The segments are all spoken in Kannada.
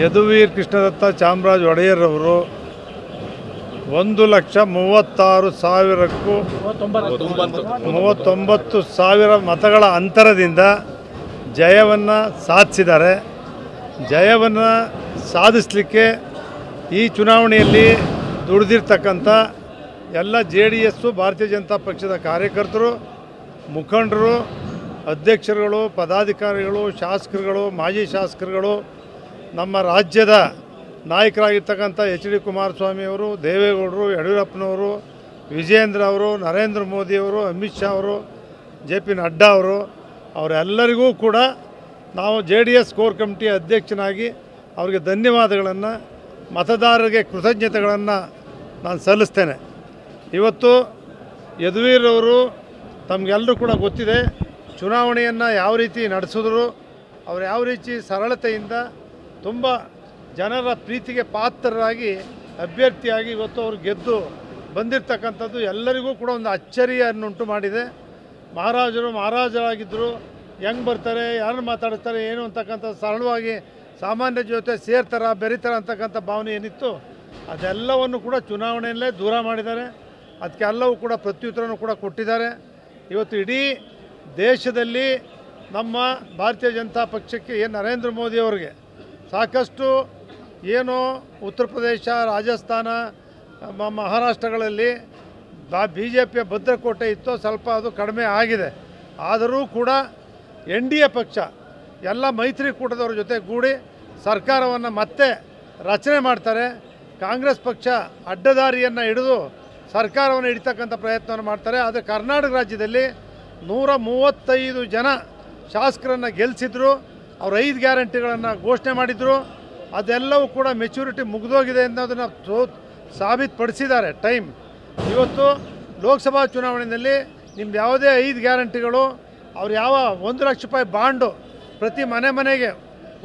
ಯದುವೀರ್ ಕೃಷ್ಣದತ್ತ ಚಾಮರಾಜ ಒಡೆಯರ್ ಅವರು 1,36,000ಕ್ಕೂ 39,000 ಮತಗಳ ಅಂತರದಿಂದ ಜಯವನ್ನು ಸಾಧಿಸಿದ್ದಾರೆ. ಜಯವನ್ನು ಸಾಧಿಸಲಿಕ್ಕೆ ಈ ಚುನಾವಣೆಯಲ್ಲಿ ದುಡಿದಿರ್ತಕ್ಕಂಥ ಎಲ್ಲ JDS ಭಾರತೀಯ ಜನತಾ ಪಕ್ಷದ ಕಾರ್ಯಕರ್ತರು, ಮುಖಂಡರು, ಅಧ್ಯಕ್ಷರುಗಳು, ಪದಾಧಿಕಾರಿಗಳು, ಶಾಸಕರುಗಳು, ಮಾಜಿ ಶಾಸಕರುಗಳು, ನಮ್ಮ ರಾಜ್ಯದ ನಾಯಕರಾಗಿರ್ತಕ್ಕಂಥ HD ಕುಮಾರಸ್ವಾಮಿ ಅವರು, ದೇವೇಗೌಡರು, ಯಡಿಯೂರಪ್ಪನವರು, ವಿಜಯೇಂದ್ರ ಅವರು, ನರೇಂದ್ರ ಮೋದಿಯವರು, ಅಮಿತ್ ಶಾ ಅವರು, JP ನಡ್ಡಾ ಅವರು, ಅವರೆಲ್ಲರಿಗೂ ಕೂಡ ನಾವು JDS ಕೋರ್ ಕಮಿಟಿ ಅಧ್ಯಕ್ಷನಾಗಿ ಅವರಿಗೆ ಧನ್ಯವಾದಗಳನ್ನು, ಮತದಾರರಿಗೆ ಕೃತಜ್ಞತೆಗಳನ್ನು ನಾನು ಸಲ್ಲಿಸ್ತೇನೆ. ಇವತ್ತು ಯದುವೀರವರು ತಮಗೆಲ್ಲರೂ ಕೂಡ ಗೊತ್ತಿದೆ, ಚುನಾವಣೆಯನ್ನು ಯಾವ ರೀತಿ ನಡೆಸಿದ್ರು, ಅವರು ಯಾವ ರೀತಿ ಸರಳತೆಯಿಂದ ತುಂಬ ಜನರ ಪ್ರೀತಿಗೆ ಪಾತ್ರರಾಗಿ ಅಭ್ಯರ್ಥಿಯಾಗಿ ಇವತ್ತು ಅವರು ಗೆದ್ದು ಬಂದಿರತಕ್ಕಂಥದ್ದು ಎಲ್ಲರಿಗೂ ಕೂಡ ಒಂದು ಅಚ್ಚರಿಯನ್ನುಂಟು ಮಾಡಿದೆ. ಮಹಾರಾಜರಾಗಿದ್ದರು, ಹೆಂಗೆ ಬರ್ತಾರೆ, ಯಾರನ್ನು ಮಾತಾಡ್ತಾರೆ, ಏನು ಅಂತಕ್ಕಂಥ ಸರಳವಾಗಿ ಸಾಮಾನ್ಯ ಜೊತೆ ಸೇರ್ತಾರ ಬೆರೀತಾರ ಅಂತಕ್ಕಂಥ ಭಾವನೆ ಏನಿತ್ತು ಅದೆಲ್ಲವನ್ನು ಕೂಡ ಚುನಾವಣೆಯಲ್ಲೇ ದೂರ ಮಾಡಿದ್ದಾರೆ. ಅದಕ್ಕೆಲ್ಲವೂ ಕೂಡ ಪ್ರತ್ಯುತ್ತರನೂ ಕೂಡ ಕೊಟ್ಟಿದ್ದಾರೆ. ಇವತ್ತು ಇಡೀ ದೇಶದಲ್ಲಿ ನಮ್ಮ ಭಾರತೀಯ ಜನತಾ ಪಕ್ಷಕ್ಕೆ ನರೇಂದ್ರ ಮೋದಿ ಅವರಿಗೆ ಸಾಕಷ್ಟು ಏನು ಉತ್ತರ ಪ್ರದೇಶ, ರಾಜಸ್ಥಾನ, ಮಹಾರಾಷ್ಟ್ರಗಳಲ್ಲಿ BJPಯ ಭದ್ರಕೋಟೆ ಇತ್ತು, ಸ್ವಲ್ಪ ಅದು ಕಡಿಮೆ ಆಗಿದೆ. ಆದರೂ ಕೂಡ NDA ಪಕ್ಷ ಎಲ್ಲ ಮೈತ್ರಿಕೂಟದವ್ರ ಜೊತೆ ಕೂಡಿ ಸರ್ಕಾರವನ್ನು ಮತ್ತೆ ರಚನೆ ಮಾಡ್ತಾರೆ. ಕಾಂಗ್ರೆಸ್ ಪಕ್ಷ ಅಡ್ಡದಾರಿಯನ್ನು ಹಿಡಿದು ಸರ್ಕಾರವನ್ನು ಹಿಡಿತಕ್ಕಂಥ ಪ್ರಯತ್ನವನ್ನು ಮಾಡ್ತಾರೆ. ಆದರೆ ಕರ್ನಾಟಕ ರಾಜ್ಯದಲ್ಲಿ 135 ಜನ ಶಾಸಕರನ್ನು ಗೆಲ್ಲಿಸಿದ್ರು. ಅವರು 5 ಗ್ಯಾರಂಟಿಗಳನ್ನು ಘೋಷಣೆ ಮಾಡಿದರು. ಅದೆಲ್ಲವೂ ಕೂಡ ಮೆಚುರಿಟಿ ಮುಗಿದೋಗಿದೆ ಅನ್ನೋದನ್ನು ಸಾಬೀತುಪಡಿಸಿದ್ದಾರೆ ಟೈಮ್. ಇವತ್ತು ಲೋಕಸಭಾ ಚುನಾವಣೆಯಲ್ಲಿ ನಿಮ್ದು ಯಾವುದೇ 5 ಗ್ಯಾರಂಟಿಗಳು, ಅವ್ರು ಯಾವ 1 ಲಕ್ಷ ರೂಪಾಯಿ ಬಾಂಡು ಪ್ರತಿ ಮನೆಗೆ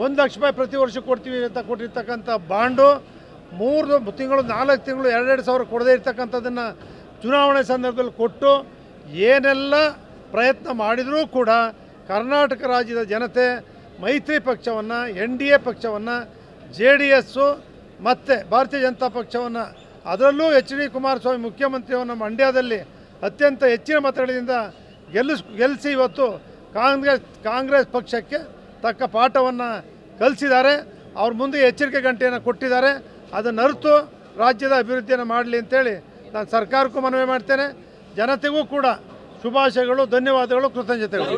1 ಲಕ್ಷ ರೂಪಾಯಿ ಪ್ರತಿ ವರ್ಷ ಕೊಡ್ತೀವಿ ಅಂತ ಕೊಟ್ಟಿರ್ತಕ್ಕಂಥ ಬಾಂಡು 3 ತಿಂಗಳು 4 ತಿಂಗಳು 2 ಸಾವಿರ ಕೊಡದೇ ಇರ್ತಕ್ಕಂಥದ್ದನ್ನು ಚುನಾವಣೆ ಸಂದರ್ಭದಲ್ಲಿ ಕೊಟ್ಟು ಏನೆಲ್ಲ ಪ್ರಯತ್ನ ಮಾಡಿದರೂ ಕೂಡ ಕರ್ನಾಟಕ ರಾಜ್ಯದ ಜನತೆ ಮೈತ್ರಿ ಪಕ್ಷವನ್ನು, NDA ಪಕ್ಷವನ್ನು, JDS ಮತ್ತು ಭಾರತೀಯ ಜನತಾ ಪಕ್ಷವನ್ನು, ಅದರಲ್ಲೂ HD ಕುಮಾರಸ್ವಾಮಿ ಮುಖ್ಯಮಂತ್ರಿಯನ್ನು ಮಂಡ್ಯದಲ್ಲಿ ಅತ್ಯಂತ ಹೆಚ್ಚಿನ ಮತಗಳಿಂದ ಗೆಲ್ಲಿಸಿ ಇವತ್ತು ಕಾಂಗ್ರೆಸ್ ಪಕ್ಷಕ್ಕೆ ತಕ್ಕ ಪಾಠವನ್ನು ಕಲಿಸಿದ್ದಾರೆ. ಅವ್ರ ಮುಂದೆ ಎಚ್ಚರಿಕೆ ಗಂಟೆಯನ್ನು ಕೊಟ್ಟಿದ್ದಾರೆ. ಅದನ್ನು ಅರಿತು ರಾಜ್ಯದ ಅಭಿವೃದ್ಧಿಯನ್ನು ಮಾಡಲಿ ಅಂತೇಳಿ ನಾನು ಸರ್ಕಾರಕ್ಕೂ ಮನವಿ ಮಾಡ್ತೇನೆ. ಜನತೆಗೂ ಕೂಡ ಶುಭಾಶಯಗಳು, ಧನ್ಯವಾದಗಳು, ಕೃತಜ್ಞತೆಗಳು.